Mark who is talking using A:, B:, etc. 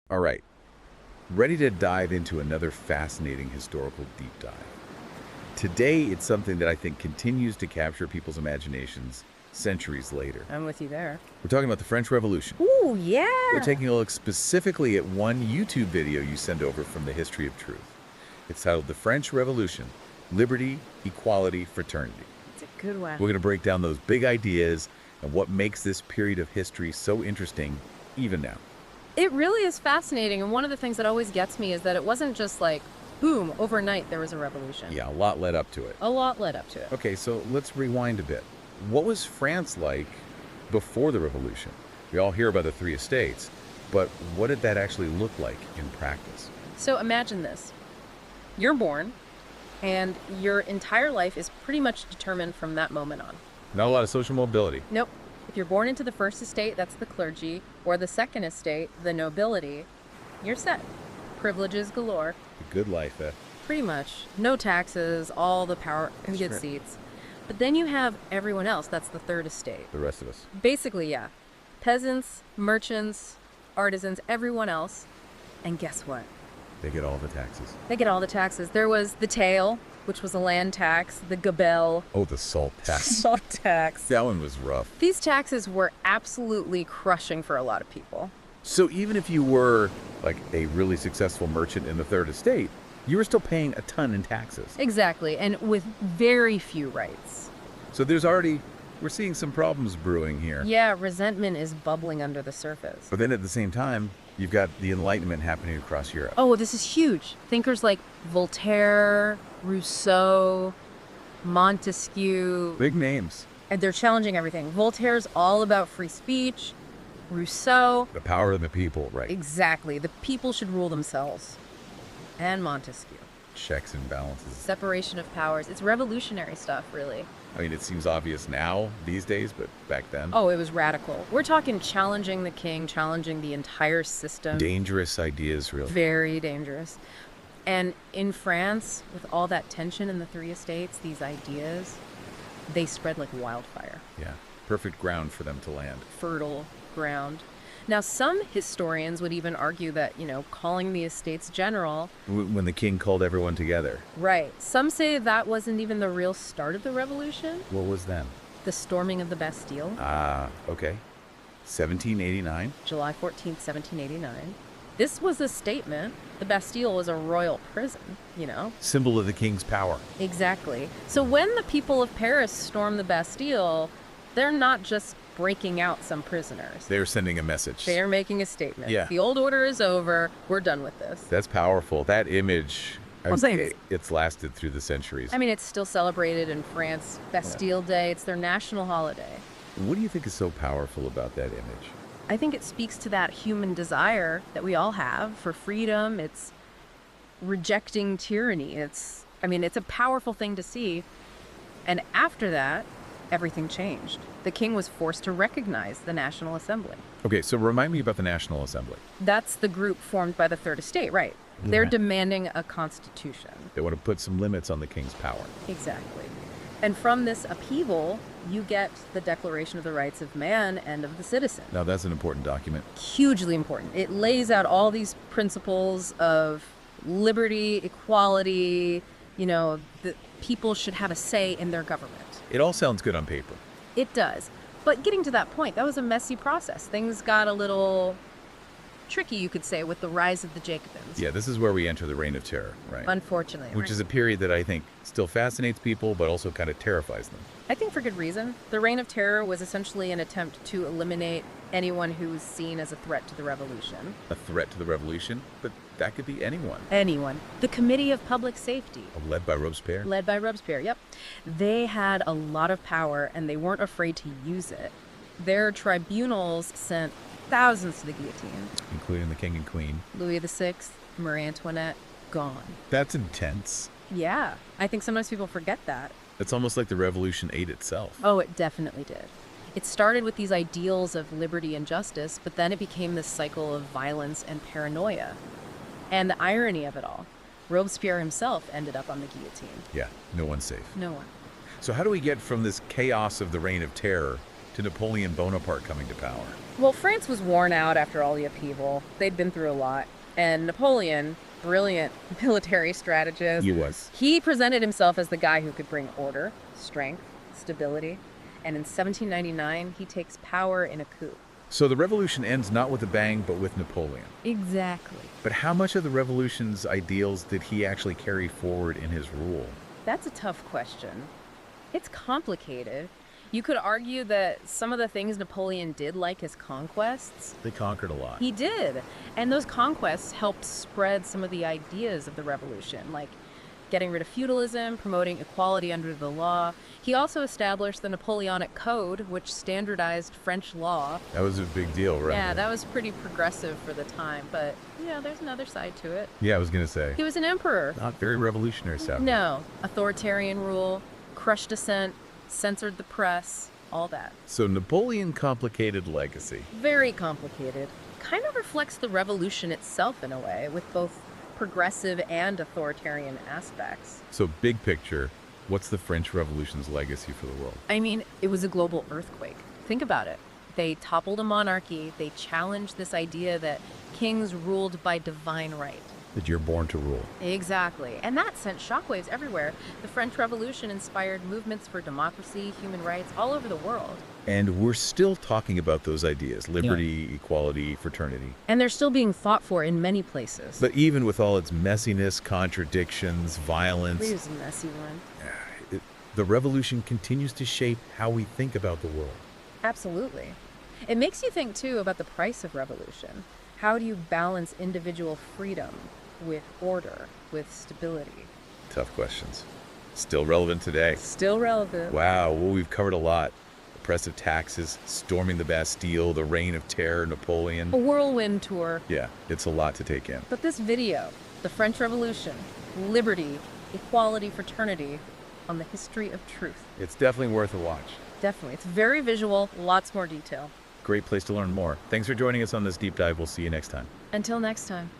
A: All right, ready to dive into another fascinating historical deep dive. Today, it's something that I think continues to capture people's imaginations centuries later.
B: I'm with you there.
A: We're talking about the French Revolution.
B: Ooh, yeah.
A: We're taking a look specifically at one YouTube video you sent over from the History of Truth. It's titled The French Revolution, Liberty, Equality, Fraternity.
B: It's a good one.
A: We're going to break down those big ideas and what makes this period of history so interesting even now.
B: It really is fascinating, and one of the things that always gets me is that it wasn't just like, boom, overnight there was a revolution.
A: Yeah, a lot led up to it.
B: A lot led up to it.
A: Okay, so let's rewind a bit. What was France like before the revolution? We all hear about the three estates, but what did that actually look like in practice?
B: So imagine this. You're born, and your entire life is pretty much determined from that moment on.
A: Not a lot of social mobility.
B: Nope. If you're born into the first estate, that's the clergy, or the second estate, the nobility, you're set. Privileges galore.
A: The good life,
B: Pretty much. No taxes, all the power, you get
A: right.
B: seats. But then you have everyone else, that's the third estate.
A: the rest of us.
B: Basically, yeah. Peasants, merchants, artisans, everyone else. And guess what?
A: They get all the taxes.
B: They get all the taxes. There was the taille, which was a land tax, the gabelle,
A: Oh, the salt tax.
B: salt tax.
A: That one was rough.
B: These taxes were absolutely crushing for a lot of people.
A: So even if you were like a really successful merchant in the third estate, you were still paying a ton in taxes.
B: Exactly, and with very few rights.
A: So we're seeing some problems brewing here.
B: Yeah, resentment is bubbling under the surface.
A: But then at the same time, you've got the Enlightenment happening across Europe.
B: Oh, this is huge. Thinkers like Voltaire, Rousseau, Montesquieu,
A: Big names.
B: and they're challenging everything. Voltaire's all about free speech. Rousseau,
A: The power of the people, right?
B: exactly. The people should rule themselves. And Montesquieu.
A: Checks and balances.
B: Separation of powers. It's revolutionary stuff, really.
A: I mean, it seems obvious now, these days, but back then.
B: Oh, it was radical. We're talking challenging the king, challenging the entire system.
A: Dangerous ideas, really.
B: Very dangerous. And in France, with all that tension in the three estates, these ideas, they spread like wildfire.
A: Yeah. Perfect ground for them to land.
B: Fertile ground. Now, some historians would even argue that, calling the estates general,
A: When the king called everyone together.
B: right. Some say that wasn't even the real start of the revolution,
A: What was then?
B: the storming of the Bastille,
A: Ah, okay. 1789.
B: July 14th, 1789. This was a statement. The Bastille was a royal prison.
A: Symbol of the king's power.
B: Exactly. So when the people of Paris storm the Bastille, they're not just breaking out some prisoners.
A: They're sending a message.
B: They're making a statement.
A: Yeah.
B: The old order is over. We're done with this.
A: That's powerful. That image,
B: Well, thanks.
A: it's lasted through the centuries.
B: I mean, it's still celebrated in France. Bastille Day, it's their national holiday.
A: What do you think is so powerful about that image?
B: I think it speaks to that human desire that we all have for freedom. It's rejecting tyranny. It's a powerful thing to see. And after that, everything changed. The king was forced to recognize the National Assembly.
A: Okay, so remind me about the National Assembly.
B: That's the group formed by the Third Estate, right? They're
A: Yeah.
B: demanding a constitution.
A: They want to put some limits on the king's power.
B: Exactly. And from this upheaval, you get the Declaration of the Rights of Man and of the Citizen.
A: Now, that's an important document.
B: Hugely important. It lays out all these principles of liberty, equality, that people should have a say in their government.
A: It all sounds good on paper.
B: It does. But getting to that point, that was a messy process. Things got a little tricky, you could say, with the rise of the Jacobins.
A: Yeah, this is where we enter the Reign of Terror, right?
B: Unfortunately.
A: Which is a period that I think still fascinates people, but also kind of terrifies them.
B: I think for good reason. The Reign of Terror was essentially an attempt to eliminate anyone who was seen as a threat to the revolution.
A: A threat to the revolution, but that could be anyone.
B: Anyone. The Committee of Public Safety,
A: Led by Robespierre.
B: led by Robespierre, yep. They had a lot of power and they weren't afraid to use it. Their tribunals sent thousands to the guillotine.
A: Including the king and queen.
B: Louis VI, Marie Antoinette, gone.
A: That's intense.
B: Yeah, I think sometimes people forget that.
A: It's almost like the revolution ate itself.
B: Oh, it definitely did. It started with these ideals of liberty and justice, but then it became this cycle of violence and paranoia. And the irony of it all, Robespierre himself ended up on the guillotine.
A: Yeah, no one's safe.
B: No one.
A: So how do we get from this chaos of the Reign of Terror to Napoleon Bonaparte coming to power?
B: Well, France was worn out after all the upheaval. They'd been through a lot. And Napoleon, brilliant military strategist,
A: He was.
B: he presented himself as the guy who could bring order, strength, stability. And in 1799, he takes power in a coup.
A: So the revolution ends not with a bang, but with Napoleon.
B: Exactly.
A: But how much of the revolution's ideals did he actually carry forward in his rule?
B: That's a tough question. It's complicated. You could argue that some of the things Napoleon did, like his conquests,
A: They conquered a lot.
B: he did. And those conquests helped spread some of the ideas of the revolution, like getting rid of feudalism, promoting equality under the law. He also established the Napoleonic Code, which standardized French law.
A: That was a big deal, right?
B: Yeah, that was pretty progressive for the time, but yeah, there's another side to it.
A: Yeah, I was going to say.
B: He was an emperor.
A: Not very revolutionary sounding.
B: No, authoritarian rule, crushed dissent, censored the press, all that.
A: So Napoleon complicated legacy.
B: Very complicated. Kind of reflects the revolution itself in a way, with both progressive and authoritarian aspects.
A: So big picture, what's the French Revolution's legacy for the world?
B: I mean, it was a global earthquake. Think about it. They toppled a monarchy. They challenged this idea that kings ruled by divine right.
A: That you're born to rule.
B: Exactly. And that sent shockwaves everywhere. The French Revolution inspired movements for democracy, human rights all over the world.
A: And we're still talking about those ideas, liberty, equality, fraternity.
B: And they're still being fought for in many places.
A: But even with all its messiness, contradictions, violence,
B: It was a messy one.
A: the revolution continues to shape how we think about the world.
B: Absolutely. It makes you think, too, about the price of revolution. How do you balance individual freedom with order, with stability?
A: Tough questions. Still relevant today.
B: Still relevant.
A: Wow, well, we've covered a lot. Oppressive taxes, storming the Bastille, the reign of terror, Napoleon.
B: A whirlwind tour.
A: Yeah, it's a lot to take in.
B: But this video, the French Revolution, liberty, equality, fraternity, on the history of truth.
A: It's definitely worth a watch.
B: Definitely. It's very visual, lots more detail.
A: Great place to learn more. Thanks for joining us on this deep dive. We'll see you next time.
B: Until next time.